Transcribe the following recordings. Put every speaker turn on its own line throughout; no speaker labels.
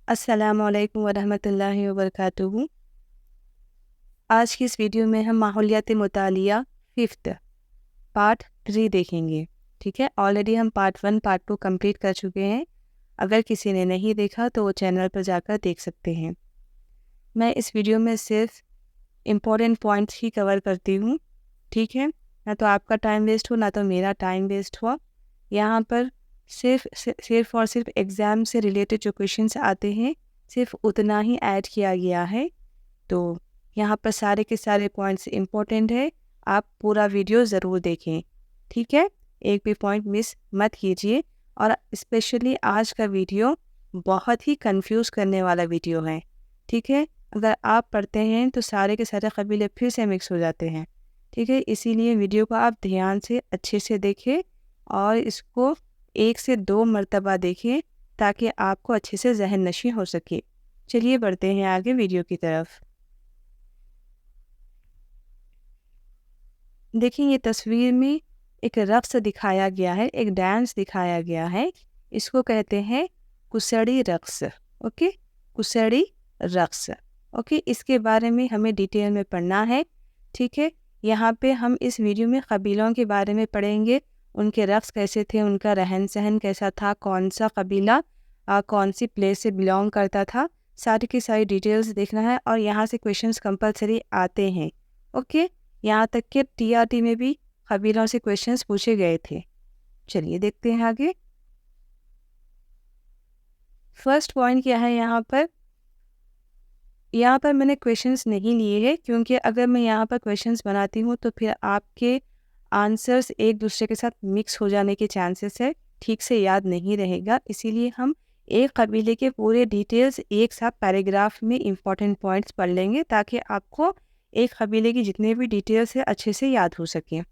अस्सलामुअलैकुम वरहमतुल्लाहि वबरकातुहू। आज की इस वीडियो में हम माहौलियात मुतालिया 5th पार्ट 3 देखेंगे। ठीक है, ऑलरेडी हम पार्ट 1 पार्ट 2 कंप्लीट कर चुके हैं। अगर किसी ने नहीं देखा तो वो चैनल पर जाकर देख सकते हैं। मैं इस वीडियो में सिर्फ इम्पोर्टेंट पॉइंट्स ही कवर करती हूँ। ठीक है, ना तो आपका टाइम वेस्ट हो ना तो मेरा टाइम वेस्ट हुआ। यहाँ पर सिर्फ और सिर्फ एग्ज़ाम से रिलेटेड जो क्वेश्चंस आते हैं सिर्फ उतना ही ऐड किया गया है। तो यहाँ पर सारे के सारे पॉइंट्स इम्पोर्टेंट है, आप पूरा वीडियो ज़रूर देखें। ठीक है, एक भी पॉइंट मिस मत कीजिए। और स्पेशली आज का वीडियो बहुत ही कंफ्यूज करने वाला वीडियो है। ठीक है, अगर आप पढ़ते हैं तो सारे के सारे कबीले फिर से मिक्स हो जाते हैं। ठीक है, इसीलिए वीडियो को आप ध्यान से अच्छे से देखें और इसको 1 से 2 मरतबा देखें ताकि आपको अच्छे से जहन नशी हो सके। चलिए बढ़ते हैं आगे वीडियो की तरफ। देखिए, ये तस्वीर में एक रक़्स दिखाया गया है, एक डांस दिखाया गया है। इसको कहते हैं कुसड़ी रक़्स। ओके, कुसड़ी रक़्स। ओके, इसके बारे में हमें डिटेल में पढ़ना है। ठीक है, यहाँ पे हम इस वीडियो में कबीलों के बारे में पढ़ेंगे, उनके रक़्स कैसे थे, उनका रहन सहन कैसा था, कौन सा कबीला कौन सी प्लेस से बिलोंग करता था, सारी की सारी डिटेल्स देखना है। और यहाँ से क्वेश्चंस कंपलसरी आते हैं। ओके, यहाँ तक कि टीआरटी में भी कबीलों से क्वेश्चंस पूछे गए थे। चलिए देखते हैं आगे। फर्स्ट पॉइंट क्या है यहाँ पर मैंने क्वेश्चंस नहीं लिए हैं क्योंकि अगर मैं यहाँ पर क्वेश्चंस बनाती हूँ तो फिर आपके आंसर्स एक दूसरे के साथ मिक्स हो जाने के चांसेस है, ठीक से याद नहीं रहेगा। इसीलिए हम एक कबीले के पूरे डिटेल्स एक साथ पैराग्राफ में इम्पॉर्टेंट पॉइंट्स पढ़ लेंगे ताकि आपको एक कबीले की जितने भी डिटेल्स है अच्छे से याद हो सके।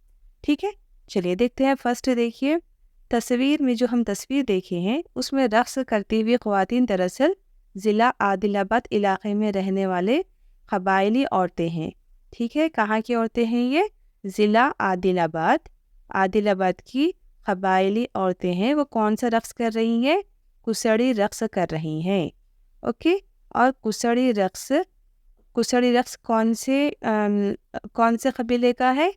ठीक है, चलिए देखते हैं। फर्स्ट देखिए, तस्वीर में जो हम तस्वीर देखे हैं उसमें रक़्स करती हुई ख़वातीन दरअसल ज़िला आदिलाबाद इलाके में रहने वाले कबायली औरतें हैं। ठीक है, कहाँ की औरतें हैं ये? ज़िला आदिलाबाद की कबायली औरतें हैं। वो कौन सा रक़्स कर रही हैं? कुसड़ी रक़्स कर रही हैं। ओके, और कुसड़ी रक़्स कौन से कबीले का है?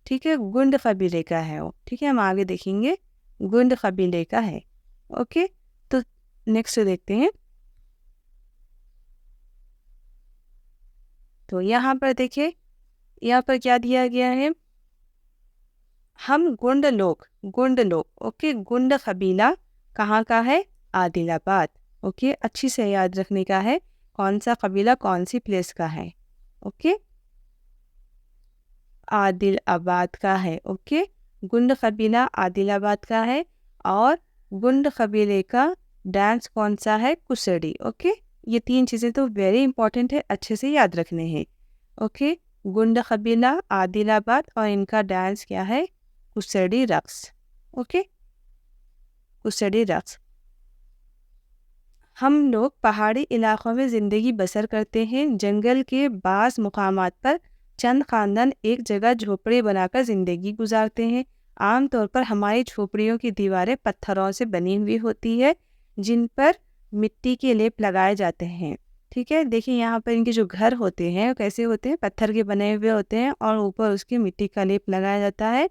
ठीक है, गुंड कबीले का है वो। ठीक है, हम आगे देखेंगे, गुंड कबीले का है। ओके, तो नेक्स्ट देखते हैं। तो यहाँ पर देखिए, यहाँ पर क्या दिया गया है? हम गुंड लोग। ओके, गुंड कबीला कहाँ का है? आदिलाबाद। ओके, अच्छी से याद रखने का है कौन सा कबीला कौन सी प्लेस का है। ओके, आदिलाबाद का है। ओके, गुंड कबीला आदिलाबाद का है। और गुंड कबीले का डांस कौन सा है? कुसड़ी। ओके, ये 3 चीज़ें तो वेरी इंपॉर्टेंट है, अच्छे से याद रखने हैं। ओके, गुंड कबीला आदिलाबाद और इनका डांस क्या है? कुसड़ी रक़्स। ओके, कुसड़ी रक़्स। हम लोग पहाड़ी इलाकों में ज़िंदगी बसर करते हैं। जंगल के बाज़ मुकामात पर चंद ख़ानदान एक जगह झोपड़ी बनाकर ज़िंदगी गुजारते हैं। आम तौर पर हमारी झोपड़ियों की दीवारें पत्थरों से बनी हुई होती है जिन पर मिट्टी के लेप लगाए जाते हैं। ठीक है, देखिए यहाँ पर इनके जो घर होते हैं वो कैसे होते हैं? पत्थर के बने हुए होते हैं और ऊपर उसकी मिट्टी का लेप लगाया जाता है।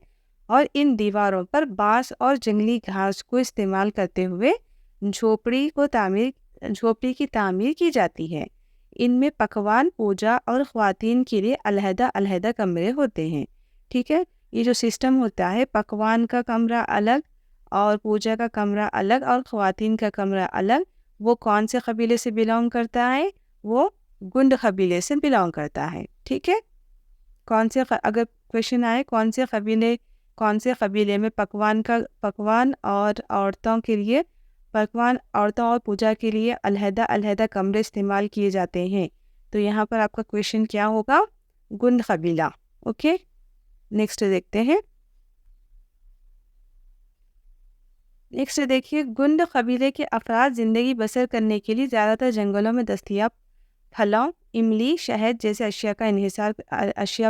और इन दीवारों पर बाँस और जंगली घास को इस्तेमाल करते हुए झोपड़ी की तामीर की जाती है। इनमें पकवान, पूजा और ख़वातीन के लिए अलहदा कमरे होते हैं। ठीक है, ये जो सिस्टम होता है, पकवान का कमरा अलग और पूजा का कमरा अलग और ख़वातीन का कमरा अलग, वो कौन से कबीले से बिलोंग करता है? वो गुंड कबीले से बिलोंग करता है। ठीक है, अगर क्वेश्चन आए कौन से कबीले में पकवान और औरतों और पूजा के लिए अलहदा कमरे इस्तेमाल किए जाते हैं, तो यहाँ पर आपका क्वेश्चन क्या होगा? गुंड कबीला। ओके, नेक्स्ट देखते हैं। नेक्स्ट देखिए, गुंड कबीले के अफराद ज़िंदगी बसर करने के लिए ज़्यादातर जंगलों में दस्तयाब फलों, इमली, शहद जैसे अशिया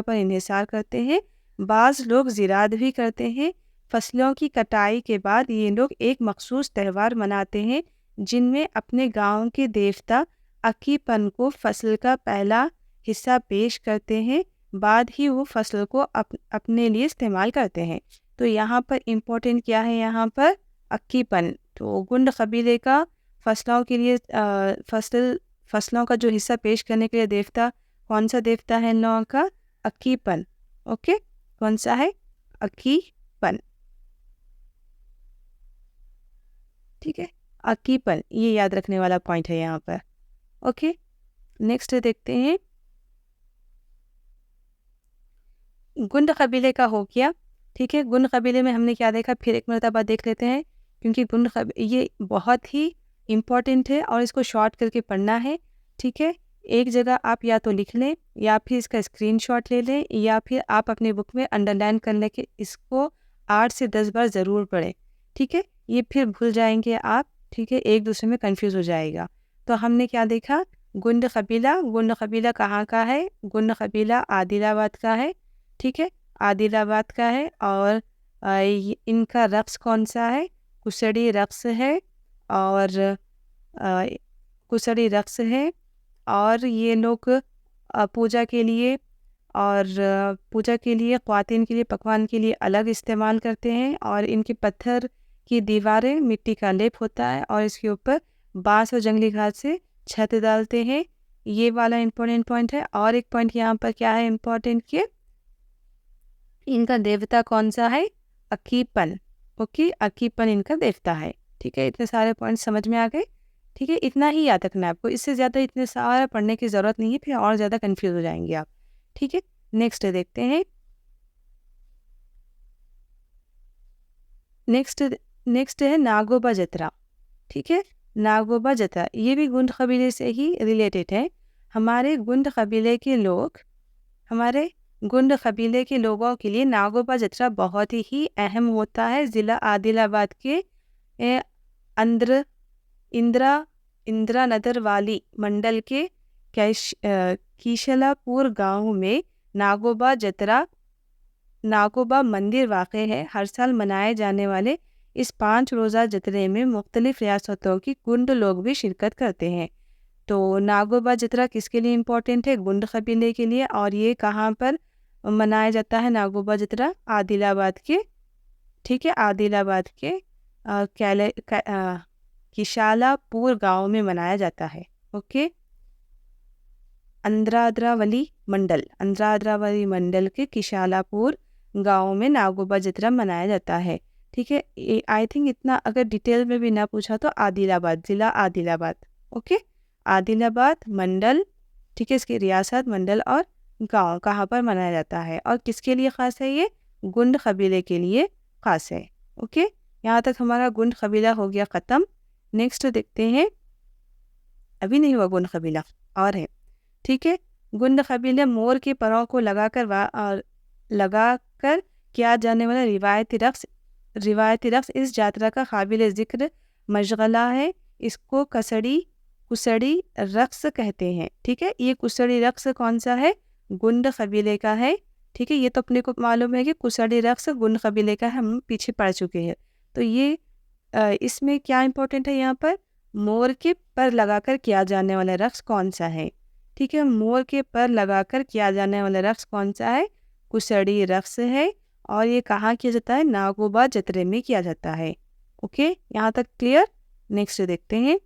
पर इन्हिसार करते हैं। बाज़ लोग ज़िराअत भी करते हैं। फसलों की कटाई के बाद ये लोग एक मखसूस त्यौहार मनाते हैं जिनमें अपने गांव के देवता अक्कीपन को फसल का पहला हिस्सा पेश करते हैं, बाद ही वो फसल को अपने लिए इस्तेमाल करते हैं। तो यहाँ पर इम्पोर्टेंट क्या है, यहाँ पर अक्कीपन। तो गुंड कबीले का फसलों के लिए फसलों का जो हिस्सा पेश करने के लिए देवता, कौन सा देवता है इन लोगों का? अक्कीपन। ओके, कौन सा है? अक्कीपन। ठीक है, अक्कीपन, ये याद रखने वाला पॉइंट है यहाँ पर। ओके, नेक्स्ट देखते हैं। गुंड कबीले का हो गया। ठीक है, गुंड कबीले में हमने क्या देखा, फिर एक मरतबा देख लेते हैं, क्योंकि ये बहुत ही इम्पॉर्टेंट है और इसको शॉर्ट करके पढ़ना है। ठीक है, एक जगह आप या तो लिख लें या फिर इसका स्क्रीनशॉट ले लें या फिर आप अपनी बुक में अंडरलाइन कर लें कि इसको 8 से 10 बार ज़रूर पढ़ें। ठीक है, ये फिर भूल जाएंगे आप। ठीक है, एक दूसरे में कंफ्यूज हो जाएगा। तो हमने क्या देखा, गुंड कबीला कहाँ का है? गुंड कबीला आदिलाबाद का है। ठीक है, आदिलाबाद का है। और इनका रक्स कौन सा है? कुसड़ी रक्स है। और कुसड़ी रक्स है। और ये लोग पूजा के लिए ख्वातीन के लिए पकवान के लिए अलग इस्तेमाल करते हैं। और इनके पत्थर की दीवारें मिट्टी का लेप होता है और इसके ऊपर बांस और जंगली घास से छत डालते हैं। ये वाला इम्पोर्टेंट पॉइंट है। और एक पॉइंट यहाँ पर क्या है इम्पोर्टेंट, कि इनका देवता कौन सा है? अक्कीपन। ओके, अक्कीपन इनका देवता है। ठीक है, इतने सारे पॉइंट समझ में आ गए। ठीक है, इतना ही याद रखना है आपको, इससे ज़्यादा इतने सारा पढ़ने की ज़रूरत नहीं है, फिर और ज़्यादा कंफ्यूज हो जाएंगे आप। ठीक है, नेक्स्ट देखते हैं। नेक्स्ट है नागोबा जतरा। ठीक है, नागोबा जतरा ये भी गुंड कबीले से ही रिलेटेड है। हमारे गुंड कबीले के लोगों के लिए नागोबा जतरा बहुत ही अहम होता है। ज़िला आदिलाबाद के इंदिरा नगर वाली मंडल के कीशलापुर गांव में नागोबा मंदिर वाक़ है। हर साल मनाए जाने वाले इस 5 रोज़ा जतरे में मुख्तलिफ रियासतों की गुंड लोग भी शिरकत करते हैं। तो नागोबा जतरा किसके लिए इम्पोर्टेंट है? गुंड कबीले के लिए। और ये कहाँ पर मनाया जाता है नागोबा जतरा? आदिलाबाद के, ठीक है, आदिलाबाद के किशालापुर गांव में मनाया जाता है। ओके, अंद्राद्रावली मंडल के किशालापुर गांव में नागोबा जतरा मनाया जाता है। ठीक है, आई थिंक इतना अगर डिटेल में भी ना पूछा तो आदिलाबाद, ज़िला आदिलाबाद। ओके, आदिलाबाद मंडल, ठीक है, इसकी रियासत, मंडल और गांव कहाँ पर मनाया जाता है और किसके लिए ख़ास है? ये गुंड कबीले के लिए ख़ास है। ओके, यहाँ तक हमारा गुंड कबीला हो गया ख़त्म। नेक्स्ट देखते हैं, अभी नहीं हुआ गुंड कबीला और है। ठीक है, गुंड कबीले मोर के परों को लगाकर किया जाने वाला रिवायती रक्स इस यात्रा का काबिल ज़िक्र मशगला है। इसको कुसड़ी रक्स कहते हैं। ठीक है, ये कुसड़ी रक्स कौन सा है? गुंड कबीले का है। ठीक है, ये तो अपने को मालूम है कि कुसड़ी रक्स गुंड कबीले का है, हम पीछे पढ़ चुके हैं। तो ये इसमें क्या इम्पोर्टेंट है, यहाँ पर मोर के पर लगाकर किया जाने वाला रक्स कौन सा है? ठीक है, मोर के पर लगाकर किया जाने वाला रक्स कौन सा है? कुसड़ी रक्स है। और ये कहाँ किया जाता है? नागोबा जतरे में किया जाता है। ओके, यहाँ तक क्लियर। नेक्स्ट देखते हैं।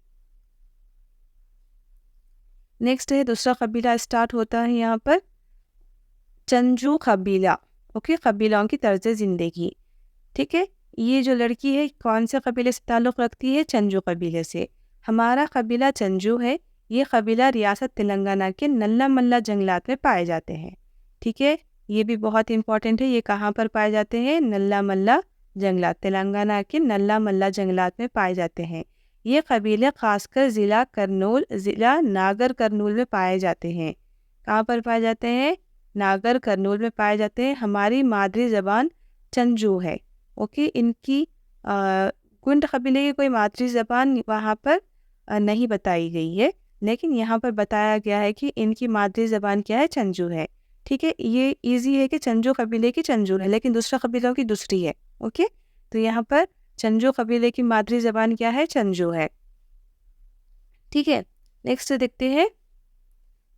नेक्स्ट है दूसरा कबीला स्टार्ट होता है यहाँ पर, चंजू कबीला। ओके, कबीलों की तर्ज ज़िंदगी। ठीक है, ये जो लड़की है कौन से कबीले से ताल्लुक़ रखती है? चंजू कबीले से। हमारा कबीला चंजू है। ये कबीला रियासत तेलंगाना के नल्ला मल्ला जंगलात में पाए जाते हैं। ठीक है, ये भी बहुत इंपॉर्टेंट है। ये कहाँ पर पाए जाते हैं? नल्ला मल्ला जंगलात, तेलंगाना के नल्ला मल्ला जंगलात में पाए जाते हैं। ये कबीले खासकर ज़िला नागर कर्नूल में पाए जाते हैं। कहाँ पर पाए जाते हैं? नागर कर्नूल में पाए जाते हैं। हमारी मादरी ज़बान चंजू है। ओके, इनकी गुंड कबीले की कोई मादरी ज़बान वहाँ पर नहीं बताई गई है, लेकिन यहाँ पर बताया गया है कि इनकी मादरी ज़बान क्या है? चंजू है। ठीक है, ये इजी है कि चंजू कबीले की चंजू है, लेकिन दूसरा कबीलों की दूसरी है। ओके, तो यहाँ पर चंजू कबीले की मादरी ज़बान क्या है? चंजू है। ठीक है, नेक्स्ट देखते हैं।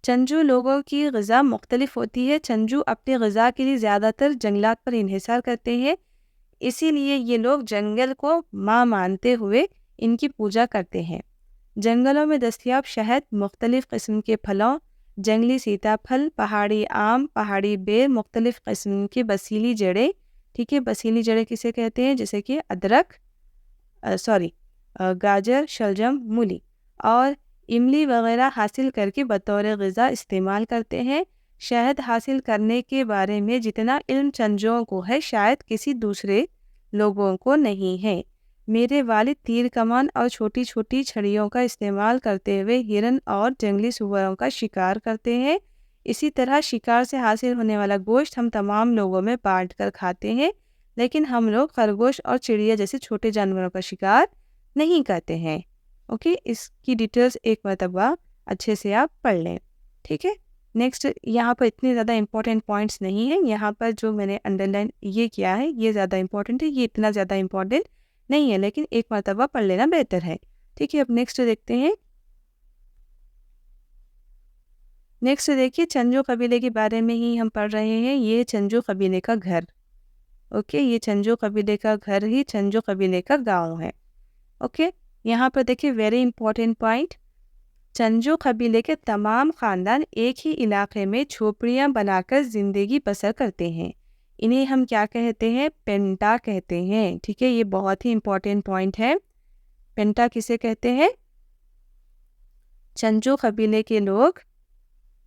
चंजू लोगों की ग़िज़ा मुख्तलिफ होती है। चंजू अपनी ग़िज़ा के लिए ज़्यादातर जंगलात पर इन्हिसार करते हैं, इसीलिए ये लोग जंगल को माँ मानते हुए इनकी पूजा करते हैं। जंगलों में दस्तयाब शहद, मुख्तलिफ किस्म के फलों, जंगली सीताफल, पहाड़ी आम, पहाड़ी बेर, मुख्तलिफ किस्म की बसीली जड़ें, ठीक है, बसीली जड़ें किसे कहते हैं, जैसे कि अदरक, गाजर, शलजम, मूली और इमली वगैरह हासिल करके बतौर ग़िज़ा इस्तेमाल करते हैं। शहद हासिल करने के बारे में जितना इल्म चंजों को है शायद किसी दूसरे लोगों को नहीं है। मेरे वालिद तीर कमान और छोटी छोटी छड़ियों का इस्तेमाल करते हुए हिरन और जंगली सूअरों का शिकार करते हैं। इसी तरह शिकार से हासिल होने वाला गोश्त हम तमाम लोगों में बांट कर खाते हैं, लेकिन हम लोग खरगोश और चिड़िया जैसे छोटे जानवरों का शिकार नहीं करते हैं। ओके, इसकी डिटेल्स एक मरतबा अच्छे से आप पढ़ लें। ठीक है, नेक्स्ट यहाँ पर इतने ज़्यादा इंपॉर्टेंट पॉइंट्स नहीं हैं। यहाँ पर जो मैंने अंडरलाइन ये किया है ये ज़्यादा इंपॉर्टेंट है, ये इतना ज़्यादा इंपॉर्टेंट नहीं है, लेकिन एक मरतबा पढ़ लेना बेहतर है। ठीक है, अब नेक्स्ट देखते हैं। नेक्स्ट देखिए, चंजो कबीले के बारे में ही हम पढ़ रहे हैं। ये चंजो कबीले का घर, ओके, ये चंजो कबीले का घर ही चंजो कबीले का गांव है। ओके, यहाँ पर देखिए वेरी इंपॉर्टेंट पॉइंट, चंजो कबीले के तमाम ख़ानदान एक ही इलाके में झोपड़ियाँ बनाकर ज़िंदगी बसर करते हैं। इन्हें हम क्या कहते हैं, पेंटा कहते हैं। ठीक है, ये बहुत ही इंपॉर्टेंट पॉइंट है। पेंटा किसे कहते हैं, चंजो कबीले के लोग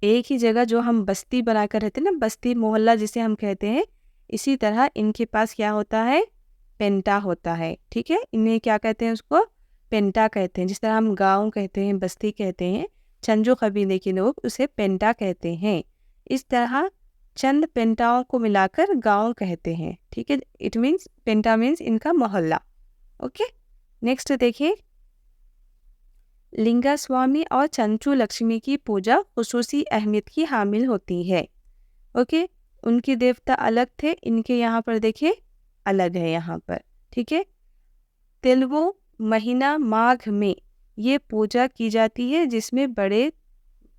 एक ही जगह जो हम बस्ती बनाकर रहते हैं ना, बस्ती मोहल्ला जिसे हम कहते हैं, इसी तरह इनके पास क्या होता है, पेंटा होता है। ठीक है, इन्हें क्या कहते हैं, उसको पेंटा कहते हैं। जिस तरह हम गांव कहते हैं, बस्ती कहते हैं, चंजो कबीले के लोग उसे पेंटा कहते हैं। इस तरह चंद पेंटाओं को मिलाकर गांव कहते हैं। ठीक है, इट मीन्स पेंटा मीन्स इनका मोहल्ला। ओके, नेक्स्ट देखिए, लिंगा स्वामी और चंचू लक्ष्मी की पूजा खुसूसी अहमियत की हामिल होती है। ओके, उनकी देवता अलग थे, इनके यहाँ पर देखिए अलग है यहाँ पर। ठीक है, तेलुगु महीना माघ में ये पूजा की जाती है, जिसमें बड़े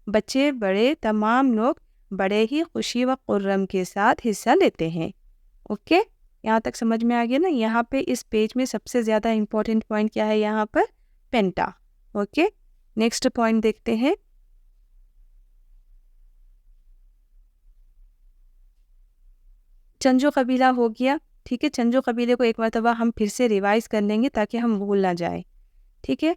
बच्चे बड़े तमाम लोग बड़े ही खुशी व खुर्रम के साथ हिस्सा लेते हैं। ओके, यहाँ तक समझ में आ गया ना। यहाँ पे इस पेज में सबसे ज़्यादा इम्पोर्टेंट पॉइंट क्या है, यहाँ पर पेंटा। ओके, नेक्स्ट पॉइंट देखते हैं। चंजो कबीला हो गया। ठीक है, चंजो कबीले को एक मरतबा हम फिर से रिवाइज कर लेंगे ताकि हम भूल ना जाए। ठीक है,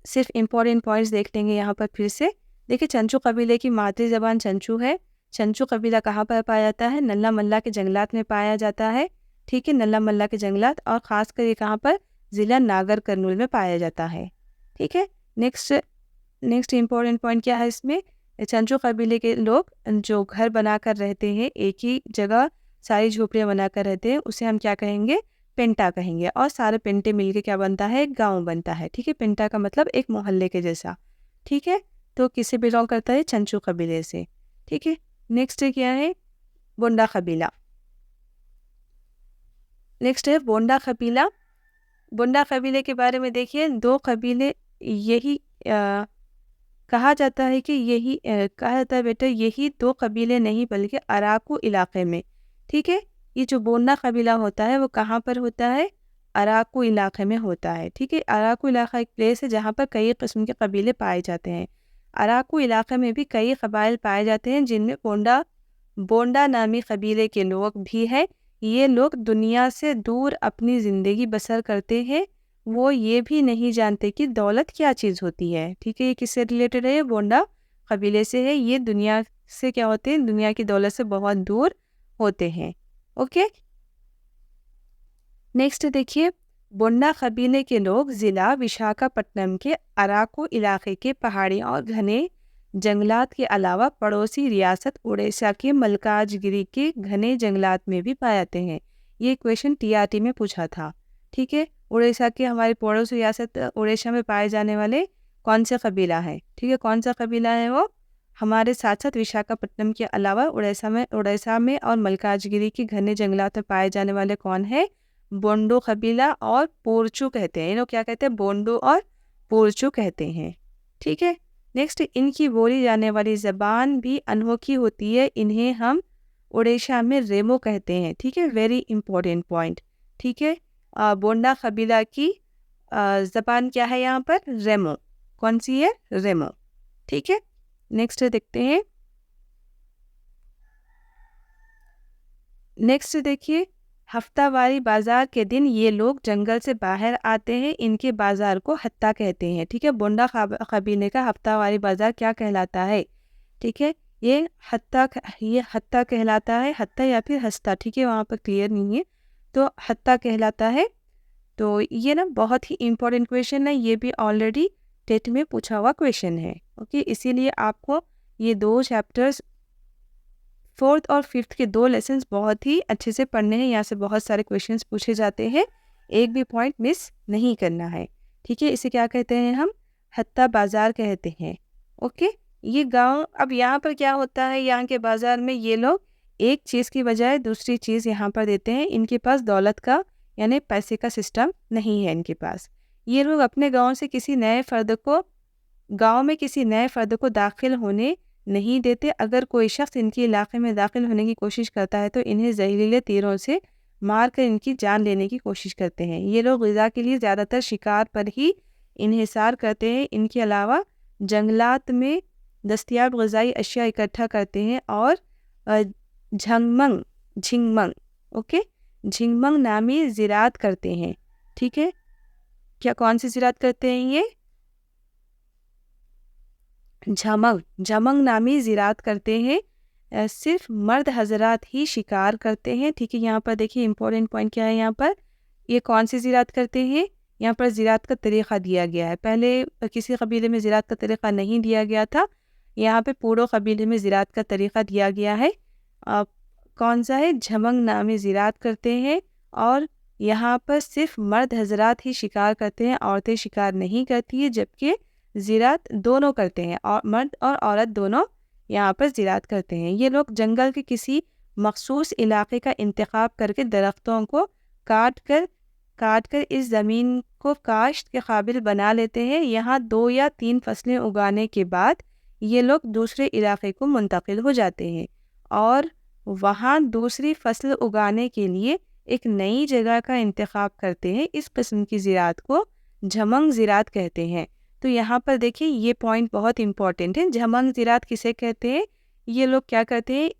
सिर्फ इम्पोर्टेंट पॉइंट्स देख लेंगे यहाँ पर फिर से। देखिए, चंचू कबीले की मातृ ज़बान चंचू है। चंचू कबीला कहाँ पर पाया जाता है, नल्ला मल्ला के जंगलात में पाया जाता है। ठीक है, नल्ला मल्ला के जंगलात, और ख़ासकर ये कहाँ पर, ज़िला नागर कर्नूल में पाया जाता है। ठीक है, नेक्स्ट इम्पोर्टेंट पॉइंट क्या है इसमें, चंचू कबीले के लोग जो घर बनाकर रहते हैं, एक ही जगह सारी झोपड़ियाँ बनाकर रहते हैं, उसे हम क्या कहेंगे, पेंटा कहेंगे। और सारे पेंटे मिलके क्या बनता है, एक गांव बनता है। ठीक है, पेंटा का मतलब एक मोहल्ले के जैसा। ठीक है, तो किससे बिलोंग करता है, चंचू कबीले से। ठीक है, नेक्स्ट क्या है, बोंडा कबीला। नेक्स्ट है बोंडा कबीला। बोंडा कबीले के बारे में देखिए, दो कबीले, यही कहा जाता है कि कहा जाता है बेटा, यही दो कबीले नहीं बल्कि अराकू इलाके में। ठीक है, ये जो बोंडा कबीला होता है वो कहाँ पर होता है, अराकू इलाके में होता है। ठीक है, अराकू इलाका एक प्लेस है जहाँ पर कई किस्म के कबीले पाए जाते हैं। अराकू इलाके में भी कई कबाइल पाए जाते हैं, जिनमें बोंडा नामी कबीले के लोग भी हैं। ये लोग दुनिया से दूर अपनी ज़िंदगी बसर करते हैं। वो ये भी नहीं जानते कि दौलत क्या चीज़ होती है। ठीक है, ये किससे रिलेटेड है, बोंडा कबीले से है। ये दुनिया से क्या होते हैं, दुनिया की दौलत से बहुत दूर होते हैं। ओके, नेक्स्ट देखिए, बोंडा कबीले के लोग ज़िला विशाखापट्टनम के अराकू इलाके के पहाड़ी और घने जंगलात के अलावा पड़ोसी रियासत उड़ीसा के मल्काजगिरी के घने जंगलात में भी पाए जाते हैं। ये क्वेश्चन टीआरटी में पूछा था। ठीक है, उड़ीसा के हमारे पड़ोसी रियासत उड़ीसा में पाए जाने वाले कौन सा कबीला है। ठीक है, कौन सा कबीला है वो, हमारे साथ साथ विशाखापट्टनम के अलावा उड़ीसा में और मल्काजगिरी के घने जंगलात में पाए जाने वाले कौन है, बोंडो कबीला और पोर्चू कहते हैं। ये लोग क्या कहते हैं, बोंडो और पोर्चू कहते हैं। ठीक है। नेक्स्ट, इनकी बोली जाने वाली ज़बान भी अनोखी होती है, इन्हें हम उड़ीसा में रेमो कहते हैं। ठीक है, वेरी इंपॉर्टेंट पॉइंट। ठीक है, बोंडा कबीला की ज़बान क्या है यहाँ पर? रेमो। कौन सी है? रेमो। ठीक है, नेक्स्ट देखते हैं। नेक्स्ट देखिए, हफ्तावारी बाजार के दिन ये लोग जंगल से बाहर आते हैं, इनके बाजार को हत्ता कहते हैं। ठीक है, बोंडा कबीले का हफ्तावारी बाजार क्या कहलाता है? ठीक है, ये हत्ता कहलाता है, हत्ता या फिर हस्ता। ठीक है, वहाँ पर क्लियर नहीं है, तो हत्ता कहलाता है। तो ये ना बहुत ही इंपॉर्टेंट क्वेश्चन है, ये भी ऑलरेडी टेट में पूछा हुआ क्वेश्चन है। ओके, इसीलिए आपको ये दो चैप्टर्स, 4th और 5th के 2 लेसन्स बहुत ही अच्छे से पढ़ने हैं। यहाँ से बहुत सारे क्वेश्चंस पूछे जाते हैं, एक भी पॉइंट मिस नहीं करना है। ठीक है, इसे क्या कहते हैं? हम हत्ता बाज़ार कहते हैं। ओके, ये गांव, अब यहाँ पर क्या होता है, यहाँ के बाज़ार में ये लोग एक चीज़ की बजाय दूसरी चीज़ यहाँ पर देते हैं। इनके पास दौलत का यानी पैसे का सिस्टम नहीं है इनके पास। ये लोग अपने गाँव में किसी नए फ़र्द को दाखिल होने नहीं देते। अगर कोई शख्स इनके इलाके में दाखिल होने की कोशिश करता है तो इन्हें जहरीले तीरों से मार कर इनकी जान लेने की कोशिश करते हैं। ये लोग ग़िज़ा के लिए ज़्यादातर शिकार पर ही इन्हिसार करते हैं। इनके अलावा जंगलात में दस्तयाब ग़िज़ाई अशिया इकट्ठा करते हैं और झिंगमंग नामी ज़राअत करते हैं। ठीक है, क्या कौन सी ज़राअत करते हैं? ये झमंग नामी ज़राअत करते हैं। सिर्फ मर्द हजरात ही शिकार करते हैं। ठीक है, यहाँ पर देखिए इंपॉर्टेंट पॉइंट क्या है, यहाँ पर ये कौन सी ज़राअत करते हैं? यहाँ पर ज़राअत का तरीक़ा दिया गया है। पहले किसी कबीले में ज़राअत का तरीक़ा नहीं दिया गया था, यहाँ पे पूरे कबीले में ज़राअत का तरीक़ा दिया गया है। कौन सा है? झमंग नामी ज़राअत करते हैं और यहाँ पर सिर्फ मर्द हजरात ही शिकार करते हैं, औरतें शिकार नहीं करती है, जबकि ज़राअत दोनों करते हैं, और मर्द और औरत दोनों यहाँ पर ज़राअत करते हैं। ये लोग जंगल के किसी मखसूस इलाके का इंतखाब करके दरख्तों को काट कर इस ज़मीन को काश्त के काबिल बना लेते हैं। यहाँ 2 या 3 फसलें उगाने के बाद ये लोग दूसरे इलाके को मुंतकिल हो जाते हैं और वहाँ दूसरी फसल उगाने के लिए एक नई जगह का इंतखाब करते हैं। इस किस्म की ज़राअत को झमंग ज़राअत कहते हैं। तो यहाँ पर देखिए ये पॉइंट बहुत इंपॉर्टेंट है। झमंग ज़राअत किसे कहते हैं? ये लोग क्या करते हैं,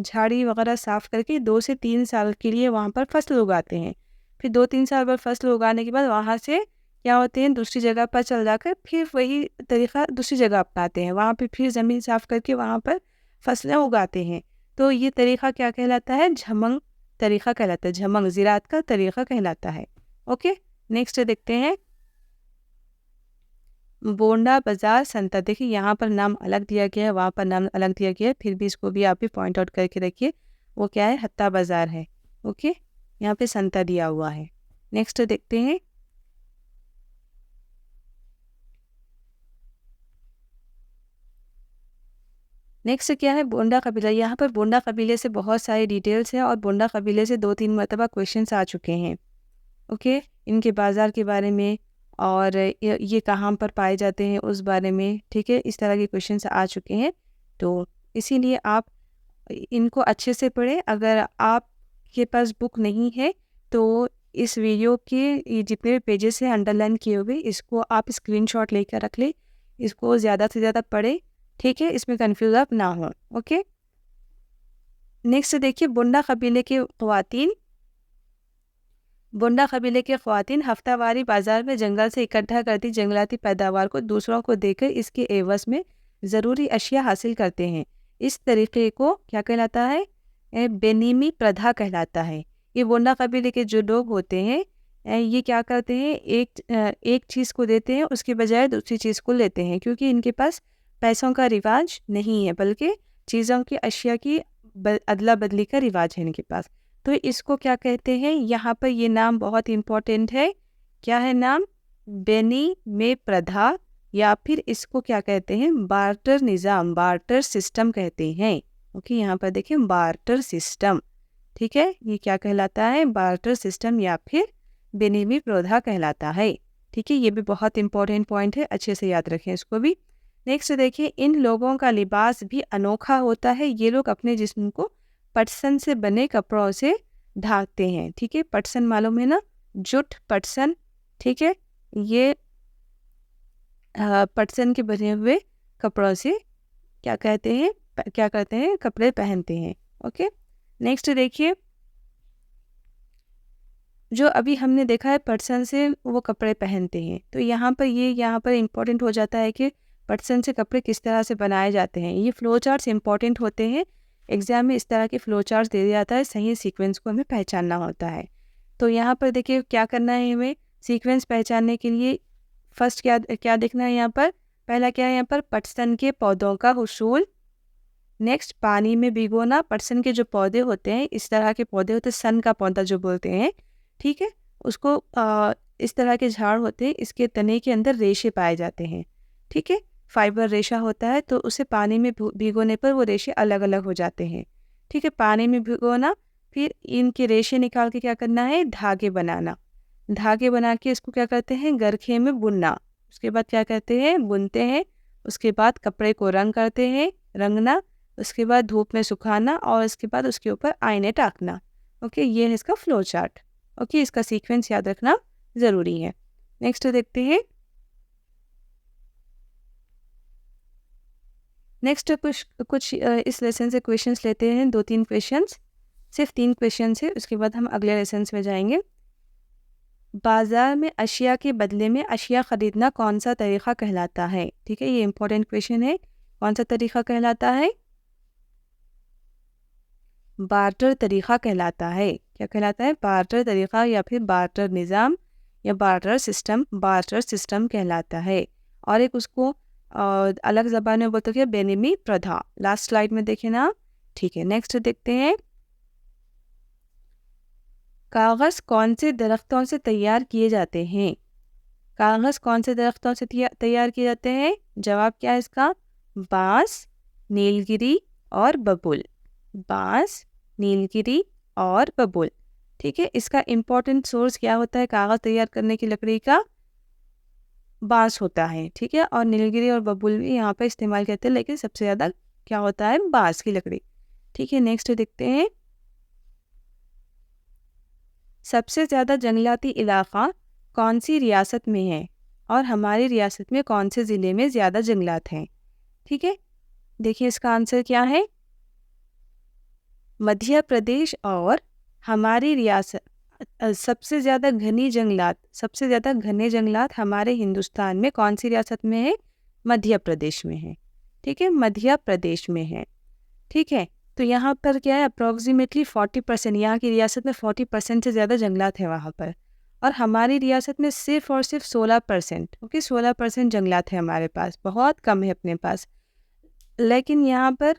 झाड़ी वगैरह साफ़ करके 2 से 3 साल के लिए वहाँ पर फसल उगाते हैं। फिर 2-3 साल बाद फसल उगाने के बाद वहाँ से क्या होते हैं, दूसरी जगह पर चल जाकर फिर वही तरीक़ा दूसरी जगह अपनाते हैं। वहाँ पे फिर ज़मीन साफ़ करके वहाँ पर फसलें उगाते हैं। तो ये तरीक़ा क्या कहलाता है? झमंग तरीक़ा कहलाता है। झमंग ज़राअत का तरीक़ा कहलाता है। ओके, नेक्स्ट देखते हैं बोंडा बाज़ार संता। देखिए यहाँ पर नाम अलग दिया गया है, वहाँ पर नाम अलग दिया गया है, फिर भी इसको भी आप भी पॉइंट आउट करके रखिए। वो क्या है? हत्ता बाज़ार है। ओके, यहाँ पे संता दिया हुआ है। नेक्स्ट देखते हैं नेक्स्ट क्या है? बोंडा कबीला। यहाँ पर बोंडा कबीले से बहुत सारी डिटेल्स हैं और बोंडा कबीले से 2-3 मरतबा क्वेश्चंस आ चुके हैं। ओके, इनके बाज़ार के बारे में और ये कहाँ पर पाए जाते हैं उस बारे में। ठीक है, इस तरह के क्वेश्चंस आ चुके हैं, तो इसीलिए आप इनको अच्छे से पढ़ें। अगर आपके पास बुक नहीं है तो इस वीडियो के ये जितने भी पेजेस हैं अंडरलाइन किए हुए, इसको आप स्क्रीनशॉट लेकर रख लें, इसको ज़्यादा से ज़्यादा पढ़ें। ठीक है, इसमें कंफ्यूज आप ना हो। ओके, नेक्स्ट देखिए बोंडा कबीले के ख़वातीन हफ्तावारी बाज़ार में जंगल से इकट्ठा करती जंगलाती पैदावार को दूसरों को देकर इसके एवज़ में ज़रूरी अशिया हासिल करते हैं। इस तरीक़े को क्या कहलाता है? बेनिमी प्रथा कहलाता है। ये बोंडा कबीले के जो लोग होते हैं ये क्या करते हैं, एक चीज़ को देते हैं उसके बजाय दूसरी चीज़ को लेते हैं, क्योंकि इनके पास पैसों का रिवाज नहीं है, बल्कि चीज़ों की अशिया की अदला बदली का रिवाज है इनके पास। तो इसको क्या कहते हैं? यहाँ पर ये नाम बहुत इम्पोर्टेंट है। क्या है नाम? बेनी में प्रथा, या फिर इसको क्या कहते हैं? बार्टर निज़ाम, बार्टर सिस्टम कहते हैं। ओके, यहाँ पर देखिए बार्टर सिस्टम। ठीक है, ये क्या कहलाता है? बार्टर सिस्टम या फिर बेनी में प्रथा कहलाता है। ठीक है, ये भी बहुत इंपॉर्टेंट पॉइंट है, अच्छे से याद रखें इसको भी। नेक्स्ट देखिए, इन लोगों का लिबास भी अनोखा होता है। ये लोग अपने जिस्म को पटसन से बने कपड़ों से ढाकते हैं। ठीक है, पटसन मालूम है ना, जुट पटसन। ठीक है, ये पटसन के बने हुए कपड़ों से क्या कहते हैं, क्या करते हैं, कपड़े पहनते हैं। ओके, नेक्स्ट देखिए, जो अभी हमने देखा है पटसन से वो कपड़े पहनते हैं, तो यहाँ पर इम्पोर्टेंट हो जाता है कि पटसन से कपड़े किस तरह से बनाए जाते हैं। ये फ्लो चार्ट्स इंपॉर्टेंट होते हैं, एग्जाम में इस तरह के फ्लो चार्ट्स दे दिया जाता है, सही सीक्वेंस को हमें पहचानना होता है। तो यहाँ पर देखिए क्या करना है हमें, सीक्वेंस पहचानने के लिए फर्स्ट क्या क्या देखना है यहाँ पर, पहला क्या है यहाँ पर, पटसन के पौधों का हुसूल। नेक्स्ट, पानी में भिगोना। पटसन के जो पौधे होते हैं, इस तरह के पौधे होते हैं, सन का पौधा जो बोलते हैं, ठीक है, उसको इस तरह के झाड़ होते हैं, इसके तने के अंदर रेशे पाए जाते हैं। ठीक है, फाइबर रेशा होता है, तो उसे पानी में भिगोने पर वो रेशे अलग अलग हो जाते हैं। ठीक है, पानी में भिगोना, फिर इनके रेशे निकाल के क्या करना है, धागे बनाना। धागे बना के इसको क्या करते हैं, गरखे में बुनना। उसके बाद क्या करते हैं, बुनते हैं। उसके बाद कपड़े को रंग करते हैं, रंगना। उसके बाद धूप में सुखाना, और उसके बाद उसके ऊपर आईने टाकना। ओके, ये है इसका फ्लो चार्ट। ओके, इसका सीक्वेंस याद रखना ज़रूरी है। नेक्स्ट देखते हैं, नेक्स्ट कुछ इस लेसन से क्वेश्चंस लेते हैं, 2-3 क्वेश्चंस, सिर्फ 3 क्वेश्चंस है, उसके बाद हम अगले लेसन में जाएंगे। बाजार में अशिया के बदले में अशिया खरीदना कौन सा तरीका कहलाता है। ठीक है, ये इंपॉर्टेंट क्वेश्चन है, कौन सा तरीका कहलाता है, बार्टर तरीका कहलाता है। क्या कहलाता है, बार्टर तरीका, या फिर बार्टर निज़ाम, या बार्टर सिस्टम कहलाता है। और एक उसको अलग ज़बान में बोलते हैं बेनिमी प्रथा। लास्ट स्लाइड में देखें ना। ठीक है, नेक्स्ट देखते हैं, कागज़ कौन से दरख्तों से तैयार किए जाते हैं। कागज़ कौन से दरख्तों से तैयार किए जाते हैं, जवाब क्या है इसका, बांस, नीलगिरी और बबूल। बांस, नीलगिरी और बबूल। ठीक है, इसका इम्पोर्टेंट सोर्स क्या होता है कागज़ तैयार करने की लकड़ी का, बांस होता है। ठीक है, और नीलगिरी और बबूल भी यहाँ पर इस्तेमाल करते हैं, लेकिन सबसे ज़्यादा क्या होता है, बांस की लकड़ी। ठीक है, नेक्स्ट देखते हैं, सबसे ज़्यादा जंगलाती इलाका कौन सी रियासत में है, और हमारी रियासत में कौन से ज़िले में ज़्यादा जंगलात हैं। ठीक है, देखिए इसका आंसर क्या है, मध्य प्रदेश और हमारी रियासत। सबसे ज़्यादा घने जंगलात हमारे हिंदुस्तान में कौन सी रियासत में है, मध्य प्रदेश में है। ठीक है, मध्य प्रदेश में है। ठीक है, तो यहाँ पर क्या है, अप्रॉक्सीमेटली 40%, यहाँ की रियासत में 40% से ज़्यादा जंगलात है वहाँ पर, और हमारी रियासत में सिर्फ और सिर्फ 16%। ओके, 16% जंगलात है हमारे पास, बहुत कम है अपने पास। लेकिन यहाँ पर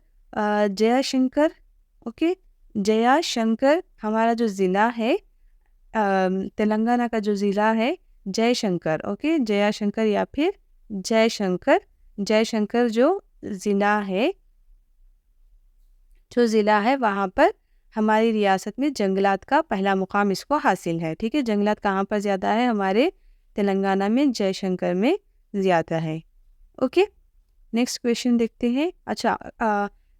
जयाशंकर, ओके, जयाशंकर हमारा जो ज़िला है, तेलंगाना का जो ज़िला है जयशंकर। ओके, जयाशंकर या फिर जयशंकर जो ज़िला है वहाँ पर हमारी रियासत में जंगलात का पहला मुकाम इसको हासिल है। ठीक है, जंगलात कहाँ पर ज़्यादा है, हमारे तेलंगाना में जयशंकर में ज़्यादा है। ओके, नेक्स्ट क्वेश्चन देखते हैं। अच्छा,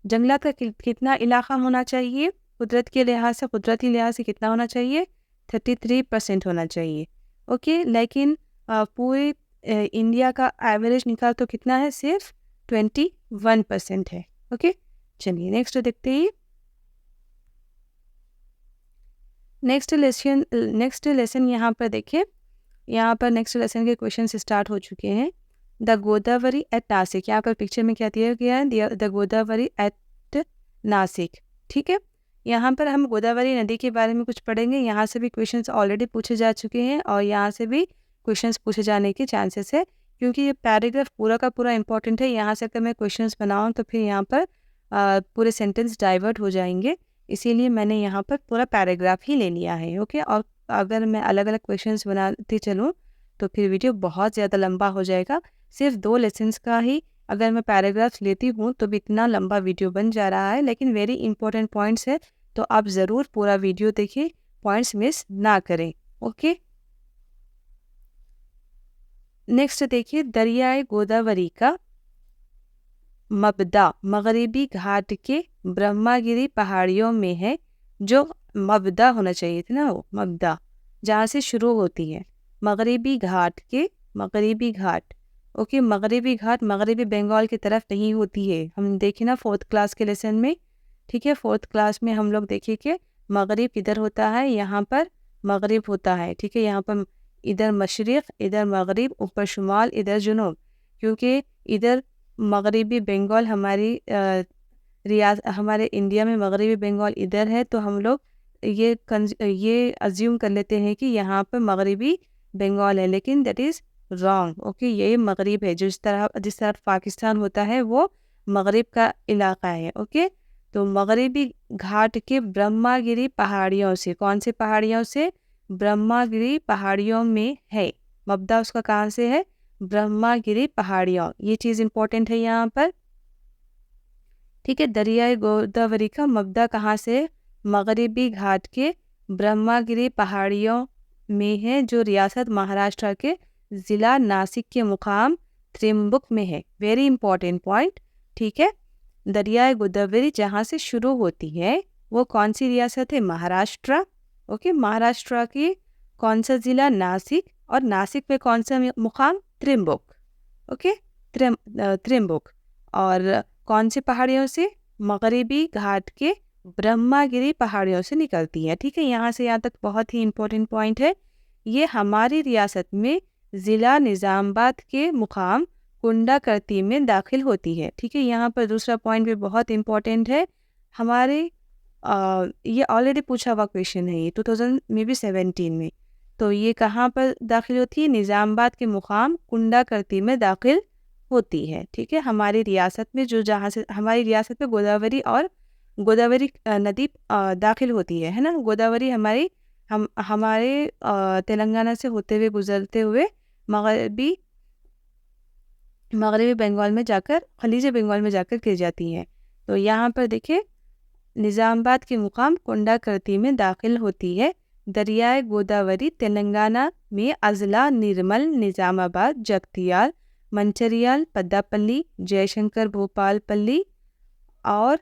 जंगलात का कितना इलाका होना चाहिए, कुदरती लिहाज से कितना होना चाहिए, 33% होना चाहिए। ओके, लेकिन पूरे इंडिया का एवरेज निकाल तो कितना है, सिर्फ 21% है। ओके, चलिए नेक्स्ट देखते हैं। नेक्स्ट लेसन यहाँ पर देखिए, यहाँ पर नेक्स्ट लेसन के क्वेश्चन स्टार्ट हो चुके हैं। द गोदावरी एट नासिक, यहाँ पर पिक्चर में क्या दिया गया है, द गोदावरी एट नासिक। ठीक है, यहाँ पर हम गोदावरी नदी के बारे में कुछ पढ़ेंगे। यहाँ से भी क्वेश्चंस ऑलरेडी पूछे जा चुके हैं, और यहाँ से भी क्वेश्चंस पूछे जाने के चांसेस है, क्योंकि ये पैराग्राफ पूरा का पूरा इंपॉर्टेंट है। यहाँ से अगर मैं क्वेश्चंस बनाऊँ तो फिर यहाँ पर पूरे सेंटेंस डाइवर्ट हो जाएंगे, इसीलिए मैंने यहाँ पर पूरा पैराग्राफ ही ले लिया है। ओके, और अगर मैं अलग अलग क्वेश्चंस बनाती चलूँ तो फिर वीडियो बहुत ज़्यादा लंबा हो जाएगा। सिर्फ 2 लेसन्स का ही अगर मैं पैराग्राफ्स लेती हूँ तो भी इतना लंबा वीडियो बन जा रहा है, लेकिन वेरी इंपॉर्टेंट पॉइंट्स है, तो आप ज़रूर पूरा वीडियो देखिए, पॉइंट्स मिस ना करें। ओके, नेक्स्ट देखिए, दरियाए गोदावरी का मबदा मगरिबी घाट के ब्रह्मागिरी पहाड़ियों में है। जो मबदा होना चाहिए था ना, वो मबदा जहाँ से शुरू होती है, मगरिबी घाट के, मगरिबी घाट। ओके, मगरिबी घाट मगरिबी बंगाल की तरफ नहीं होती है। हम देखें ना 4th क्लास के लेसन में, ठीक है, 4th क्लास में हम लोग देखिए कि मगरिब किधर होता है, यहाँ पर मगरिब होता है, ठीक है, यहाँ पर इधर मशरिक़, इधर मगरिब, ऊपर शुमाल, इधर जुनूब। क्योंकि इधर मगरिबी बंगाल हमारी हमारे इंडिया में मगरिबी बंगाल इधर है, तो हम लोग ये अज्यूम कर लेते हैं कि यहाँ पर मगरिबी बंगाल है, लेकिन दैट इज़ रॉन्ग। ओके, ये मगरिब है, जिस तरफ पाकिस्तान होता है वो मगरिब का इलाका है। ओके, तो मगरिबी घाट के ब्रह्मागिरी पहाड़ियों से, कौन से पहाड़ियों से? ब्रह्मागिरी पहाड़ियों में है। मबदा उसका कहाँ से है? ब्रह्मागिरी पहाड़ियों। ये चीज़ इंपॉर्टेंट है यहाँ पर, ठीक है। दरियाए गोदावरी का मबदा कहाँ से? मगरिबी घाट के ब्रह्मागिरी पहाड़ियों में है, जो रियासत महाराष्ट्र के ज़िला नासिक के मुकाम त्रिम्बुक में है। वेरी इंपॉर्टेंट पॉइंट, ठीक है। दरियाए गोदावरी जहाँ से शुरू होती है वो कौन सी रियासत है? महाराष्ट्र। ओके, महाराष्ट्र की कौन सा ज़िला? नासिक। और नासिक में कौन सा मुकाम? त्रिम्बुक। ओके, त्रिम्बुक। और कौन सी पहाड़ियों से? मगरिबी घाट के ब्रह्मागिरी पहाड़ियों से निकलती है, ठीक है। यहाँ से यहाँ तक बहुत ही इम्पोर्टेंट पॉइंट है। ये हमारी रियासत में ज़िला निज़ामाबाद के मुकाम कुंडाकर्ती में दाखिल होती है, ठीक है। यहाँ पर दूसरा पॉइंट भी बहुत इम्पोर्टेंट है। हमारे ये ऑलरेडी पूछा हुआ क्वेश्चन है, ये 2017 में। तो ये कहाँ पर दाखिल होती है? निज़ामाबाद के मुकाम कुंडाकर्ती में दाखिल होती है, ठीक है। हमारी रियासत में जहाँ से हमारी रियासत में गोदावरी नदी दाखिल होती है ना। गोदावरी हमारे तेलंगाना से होते हुए, गुजरते हुए मगरबी बंगाल में जाकर, खलीज बंगाल में जाकर गिर जाती है। तो यहाँ पर देखिए, निज़ामाबाद के मुकाम कुंडाकर्ती में दाखिल होती है। दरियाए गोदावरी तेलंगाना में अजला निर्मल, निज़ामाबाद, जगतियाल, मंचिर्याल, पद्दापल्ली, जयशंकर भोपालपल्ली और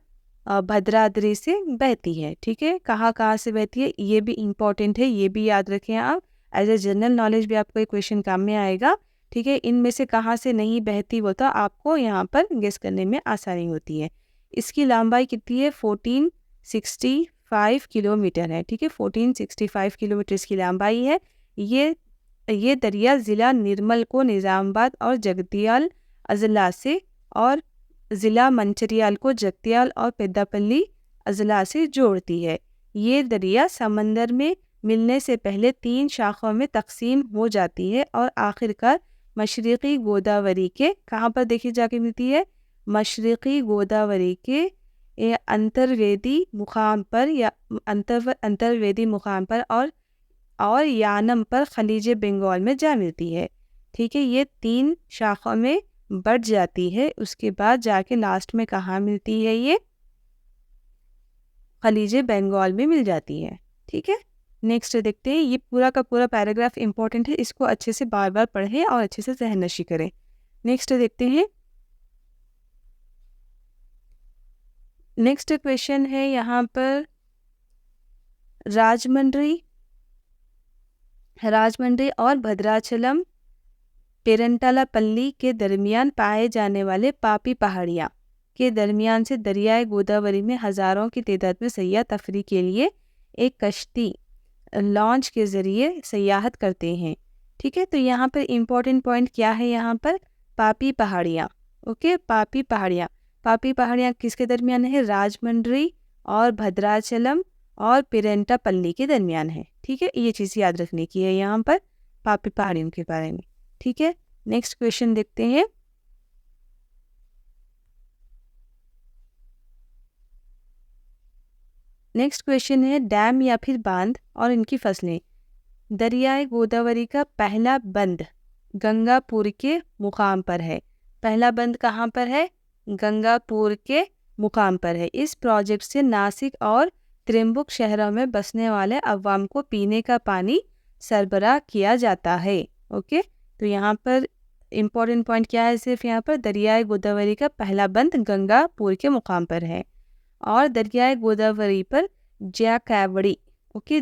भद्राद्री से बहती है, ठीक है। कहाँ से बहती है ये भी इम्पॉर्टेंट है, ये भी याद रखें आप। एज ए जनरल नॉलेज भी आपको ये क्वेश्चन काम में आएगा, ठीक है। इनमें से कहाँ से नहीं बहती वो तो आपको यहाँ पर गेस करने में आसानी होती है। इसकी लंबाई कितनी है? 1465 किलोमीटर है, ठीक है। 1465 किलोमीटर इसकी लंबाई है। ये दरिया ज़िला निर्मल को निज़ामाबाद और जगतियाल अजला से, और ज़िला मंचिर्याल को जगतियाल और पेद्दापल्ली अजला से जोड़ती है। ये दरिया समंदर में मिलने से पहले 3 शाखाओं में तकसीम हो जाती है और आखिरकार मशरिक़ी गोदावरी के कहाँ पर देखी जाके मिलती है? मशरिक़ी गोदावरी के अंतर्वेदी मुकाम पर या अंतर्वेदी मुकाम पर और यानम पर खलीज बंगाल में जा मिलती है, ठीक है। ये 3 शाखाओं में बढ़ जाती है, उसके बाद जाके लास्ट में कहाँ मिलती है? ये खलीज बंगाल में मिल जाती है, ठीक है। नेक्स्ट देखते हैं, ये पूरा का पूरा पैराग्राफ इंपॉर्टेंट है, इसको अच्छे से बार बार पढ़ें और अच्छे से ज़हननशी करें। नेक्स्ट देखते हैं, नेक्स्ट क्वेश्चन है यहाँ पर राजमंड्री और भद्राचलम पेरंटालापल्ली के दरमियान पाए जाने वाले पापी पहाड़ियाँ के दरमियान से दरियाए गोदावरी में हज़ारों की तादाद में सयाह तफरीह के लिए एक कश्ती लॉन्च के ज़रिए सयाहत करते हैं, ठीक है। तो यहाँ पर इम्पोर्टेंट पॉइंट क्या है? यहाँ पर पापी पहाड़ियाँ। ओके, पापी पहाड़ियाँ किसके दरमियान है? राजमंड्री और भद्राचलम और पेरंटापल्ली के दरमियान है, ठीक है। ये चीज़ याद रखने की है यहाँ पर पापी पहाड़ियों के बारे में, ठीक है। नेक्स्ट क्वेश्चन देखते हैं, नेक्स्ट क्वेश्चन है डैम या फिर बांध और इनकी फसलें। दरियाए गोदावरी का पहला बंद गंगापुर के मुकाम पर है। पहला बंद कहाँ पर है? गंगापुर के मुकाम पर है। इस प्रोजेक्ट से नासिक और त्रिम्बुक शहरों में बसने वाले अवाम को पीने का पानी सरबराह किया जाता है। ओके, तो यहाँ पर इम्पोर्टेंट पॉइंट क्या है, सिर्फ यहाँ पर दरियाए गोदावरी का पहला बंद गंगापुर के मुकाम पर है और दरियाए गोदावरी पर जयाकावड़ी ओके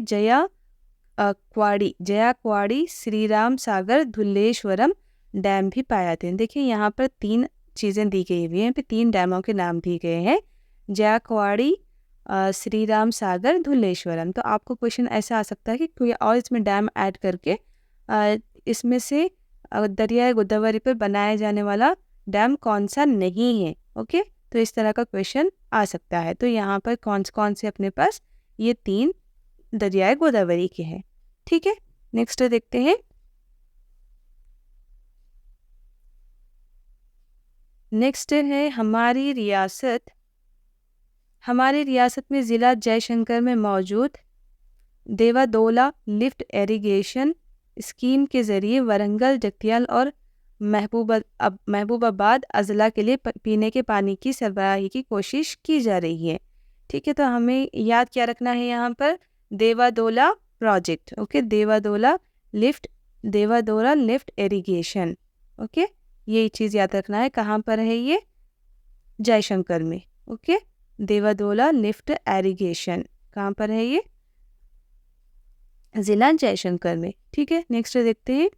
जयाक्वाड़ी श्री राम सागर धुल्लेश्वरम डैम भी पाए जाते हैं। देखिए यहाँ पर 3 चीज़ें दी गई हुई हैं, 3 डैमों के नाम दिए गए हैं, जयाक्वाड़ी, श्री राम सागर, धुल्लेश्वरम। तो आपको क्वेश्चन ऐसा आ सकता है कि कोई और इसमें डैम ऐड करके इसमें से दरियाए गोदावरी पर बनाया जाने वाला डैम कौन सा नहीं है। ओके, तो इस तरह का क्वेश्चन आ सकता है। तो यहाँ पर कौन से अपने पास ये 3 दरियाए गोदावरी के हैं। ठीक है, नेक्स्ट देखते हैं। नेक्स्ट है हमारी रियासत में ज़िला जयशंकर में मौजूद देवादोला लिफ्ट इरिगेशन स्कीम के ज़रिए वरंगल, जगतियाल और महबूबाबाद अजला के लिए पीने के पानी की सरबराही की कोशिश की जा रही है। ठीक है, तो हमें याद क्या रखना है यहाँ पर, Devadula project. Okay, Devadula lift irrigation. Okay, ये चीज़ याद रखना है। कहाँ पर है ये, जयशंकर में। ओके, देवादोला लिफ्ट इरिगेशन कहाँ पर है ये, ज़िला जयशंकर में। ठीक है, नेक्स्ट देखते हैं।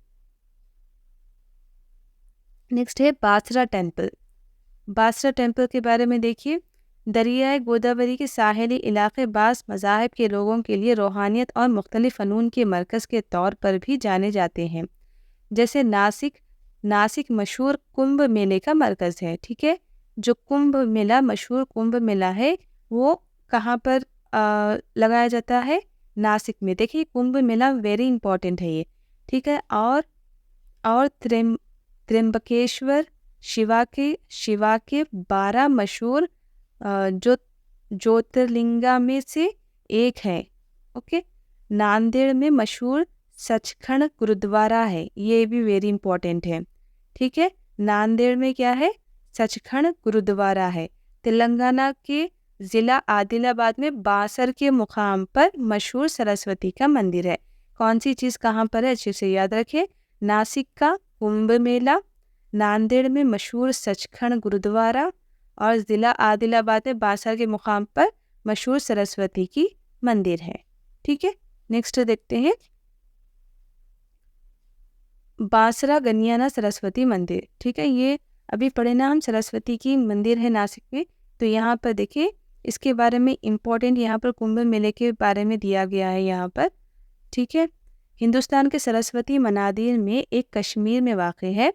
नेक्स्ट है बासरा टेम्पल। बासरा टेम्पल के बारे में देखिए, दरियाए गोदावरी के साहिली इलाके बास मज़ाहिब के लोगों के लिए रूहानियत और मुख्तलिफ फ़नून के मरकज़ के तौर पर भी जाने जाते हैं। जैसे नासिक मशहूर कुंभ मेले का मरकज़ है। ठीक है, जो मशहूर कुंभ मेला है वो कहाँ पर लगाया जाता है, नासिक में। देखिए कुंभ मेला वेरी इंपॉर्टेंट है ये। ठीक है, और त्र्यंबकेश्वर शिवा के 12 मशहूर जो ज्योतिर्लिंगा में से एक है। ओके, नांदेड़ में मशहूर सचखंड गुरुद्वारा है, ये भी वेरी इंपॉर्टेंट है। ठीक है, नांदेड़ में क्या है, सचखंड गुरुद्वारा है। तेलंगाना के ज़िला आदिलाबाद में बासर के मुकाम पर मशहूर सरस्वती का मंदिर है। कौन सी चीज़ कहाँ पर है, अच्छे से याद रखें। नासिक का कुंभ मेला, नांदेड़ में मशहूर सचखंड गुरुद्वारा और ज़िला आदिलाबाद में बासर के मुकाम पर मशहूर सरस्वती की मंदिर है। ठीक है, नेक्स्ट देखते हैं। बासरा गनियाना सरस्वती मंदिर। ठीक है, ये अभी पढ़े ना हम, सरस्वती की मंदिर है नासिक में। तो यहाँ पर देखिए इसके बारे में इम्पोर्टेंट यहाँ पर कुंभ मेले के बारे में दिया गया है यहाँ पर। ठीक है, हिंदुस्तान के सरस्वती मनादिर में एक कश्मीर में वाक़ है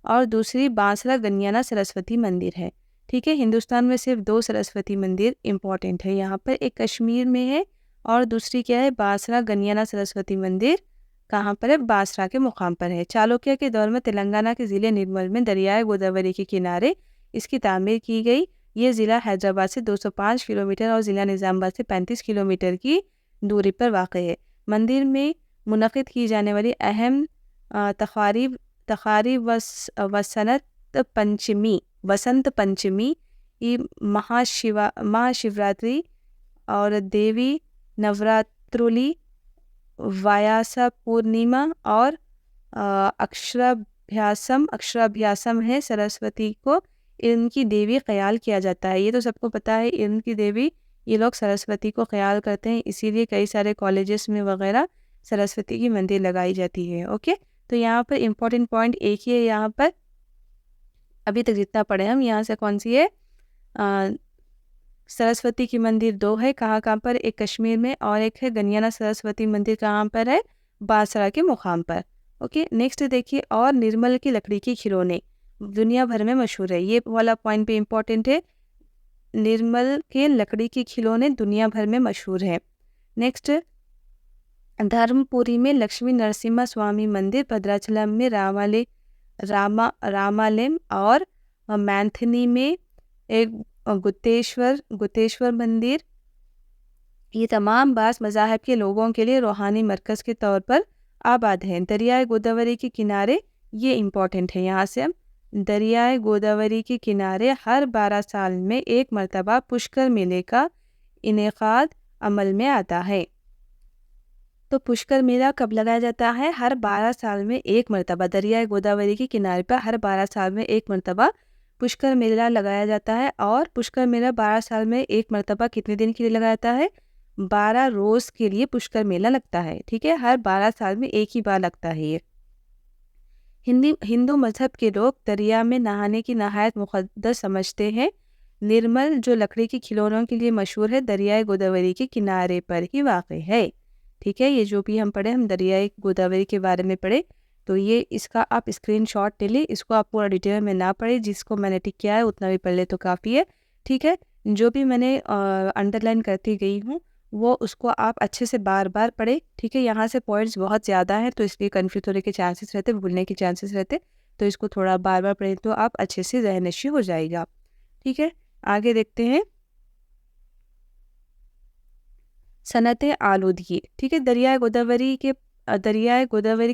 और दूसरी बासरा गनियाना सरस्वती मंदिर है। ठीक है, हिंदुस्तान में सिर्फ 2 सरस्वती मंदिर इम्पोर्टेंट है यहाँ पर, एक कश्मीर में है और दूसरी क्या है, बासरा गनियाना सरस्वती मंदिर कहाँ पर है, बासरा के मुकाम पर है। चालुक्य के दौर में तेलंगाना के ज़िले निर्मल में दरियाए गोदावरी के किनारे इसकी तामीर की गई। ये ज़िला हैदराबाद से 205 किलोमीटर और ज़िला निज़ामाबाद से 35 किलोमीटर की दूरी पर वाक़ है। मंदिर में मुनक़िद की जाने वाली अहम तक़ारीब वसंत पंचमी, महाशिवरात्रि और देवी नवरात्रोली, व्यासा पूर्णिमा और अक्षराभ्यासम है। सरस्वती को इल्म की देवी ख्याल किया जाता है। ये तो सबको पता है, इल्म की देवी ये लोग सरस्वती को ख्याल करते हैं, इसीलिए कई सारे कॉलेजेस में वगैरह सरस्वती की मंदिर लगाई जाती है। ओके, तो यहाँ पर इम्पोर्टेंट पॉइंट एक ही है यहाँ पर, अभी तक जितना पढ़े हम, यहाँ से कौन सी है, सरस्वती की मंदिर 2 है। कहाँ पर, एक कश्मीर में और एक है गनियाना सरस्वती मंदिर कहाँ पर है, बासरा के मुकाम पर। ओके, नेक्स्ट देखिए, और निर्मल की लकड़ी के खिलौने दुनिया भर में मशहूर है। ये वाला पॉइंट भी इम्पोर्टेंट है, निर्मल के लकड़ी के खिलौने दुनिया भर में मशहूर है। नेक्स्ट, धर्मपुरी में लक्ष्मी नरसिम्हा स्वामी मंदिर, भद्राचलम में रामालयम और मैथिनी में एक गुप्तेश्वर मंदिर। ये तमाम बास मज़ाहिब के लोगों के लिए रूहानी मरकज़ के तौर पर आबाद हैं। दरियाए गोदावरी के किनारे, ये इम्पोर्टेंट है, यहाँ से हम, दरियाए गोदावरी के किनारे हर 12 साल में एक मरतबा पुष्कर मेले का इनेकाद अमल में आता है। तो पुष्कर मेला कब लगाया जाता है? हर 12 साल में एक मरतबा दरियाए गोदावरी के किनारे पर हर 12 साल में एक मरतबा पुष्कर मेला लगाया जाता है। और पुष्कर मेला 12 साल में एक मरतबा कितने दिन के लिए लगाया जाता है? 12 रोज़ के लिए पुष्कर मेला लगता है। ठीक है, हर 12 साल में एक ही बार लगता है ये। हिंदू मजहब के लोग दरिया में नहाने की नहायत मुक़द्दस समझते हैं। निर्मल जो लकड़ी के खिलौनों के लिए मशहूर है, दरियाए गोदावरी के किनारे पर ही वाक़ है। ठीक है, ये जो भी हम पढ़े, हम दरियाए गोदावरी के बारे में पढ़े, तो ये इसका आप स्क्रीनशॉट ले लें। इसको आप पूरा डिटेल में ना पढ़े, जिसको मैंने टिक किया है उतना भी पढ़ ले तो काफ़ी है। ठीक है, जो भी मैंने अंडरलाइन करती गई हूँ वो उसको आप अच्छे से बार बार पढ़े। ठीक है, यहाँ से पॉइंट्स बहुत ज़्यादा हैं तो इसलिए कन्फ्यूज होने के चांसेस रहते, भूलने के चांसेस रहते, तो इसको थोड़ा बार बार पढ़ें तो आप अच्छे से ज़हन-नशीं हो जाएगा। ठीक है, आगे देखते हैं। सनअत आलूदगी। ठीक है, दरियाए गोदावरी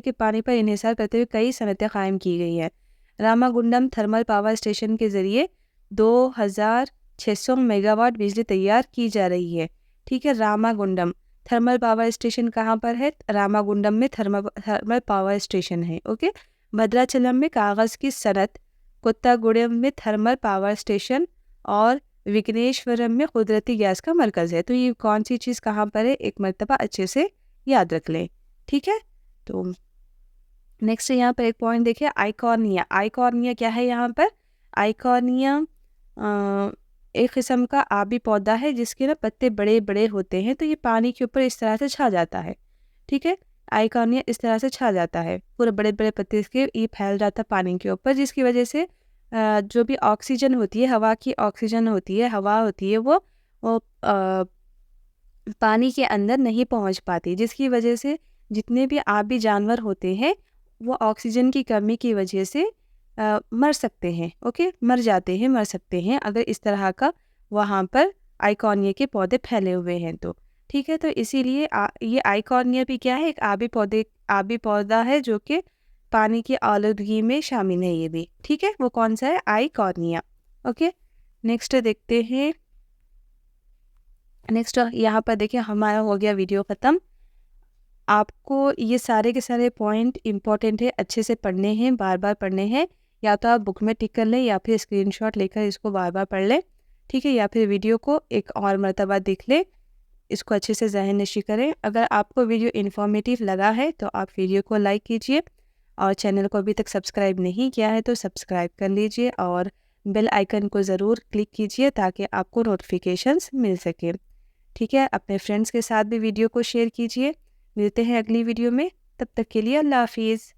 के पानी पर इन्हिसार करते हुए कई सनतें कायम की गई हैं। रामागुंडम थर्मल पावर स्टेशन के ज़रिए 2600 मेगावाट बिजली तैयार की जा रही है। ठीक है, रामागुंडम थर्मल पावर स्टेशन कहाँ पर है? रामागुंडम में थर्मल पावर स्टेशन है। ओके, भद्राचलम में कागज़ की सनत, कोत्तागुडेम में थर्मल पावर स्टेशन और विघ्नेश्वरम में कुदरती गैस का मरकज़ है। तो ये कौन सी चीज़ कहाँ पर है, एक मरतबा अच्छे से याद रख लें। ठीक है, तो नेक्स्ट यहाँ पर एक पॉइंट देखिए, आइकॉर्निया। आइकॉर्निया क्या है यहाँ पर? आइकॉर्निया एक किस्म का आबी पौधा है जिसके ना पत्ते बड़े बड़े होते हैं, तो ये पानी के ऊपर इस तरह से छा जाता है। ठीक है, आइकॉर्निया इस तरह से छा जाता है, पूरे बड़े बड़े पत्ते इसके ये फैल जाता है पानी के ऊपर, जिसकी वजह से जो भी ऑक्सीजन होती है, हवा की ऑक्सीजन होती है, हवा होती है, वो पानी के अंदर नहीं पहुंच पाती, जिसकी वजह से जितने भी आबी जानवर होते हैं वो ऑक्सीजन की कमी की वजह से मर सकते हैं। ओके, मर जाते हैं, मर सकते हैं अगर इस तरह का वहाँ पर आइकॉर्निया के पौधे फैले हुए हैं तो। ठीक है, तो इसीलिए ये आइकॉर्निया भी क्या है? एक आबी पौधा है जो कि पानी की आलूदगी में शामिल है ये भी। ठीक है, वो कौन सा है? आइकॉर्निया। ओके, नेक्स्ट देखते हैं। नेक्स्ट यहाँ पर देखिए, हमारा हो गया वीडियो ख़त्म। आपको ये सारे के सारे पॉइंट इम्पॉर्टेंट है, अच्छे से पढ़ने हैं, बार बार पढ़ने हैं। या तो आप बुक में टिक कर लें या फिर स्क्रीनशॉट लेकर इसको बार बार पढ़ लें। ठीक है, या फिर वीडियो को एक और मरतबा देख लें, इसको अच्छे से ज़हन नशीं करें। अगर आपको वीडियो इन्फॉर्मेटिव लगा है तो आप वीडियो को लाइक कीजिए और चैनल को अभी तक सब्सक्राइब नहीं किया है तो सब्सक्राइब कर लीजिए और बेल आइकन को ज़रूर क्लिक कीजिए ताकि आपको नोटिफिकेशंस मिल सके। ठीक है, अपने फ्रेंड्स के साथ भी वीडियो को शेयर कीजिए। मिलते हैं अगली वीडियो में, तब तक के लिए अल्लाह हाफिज़।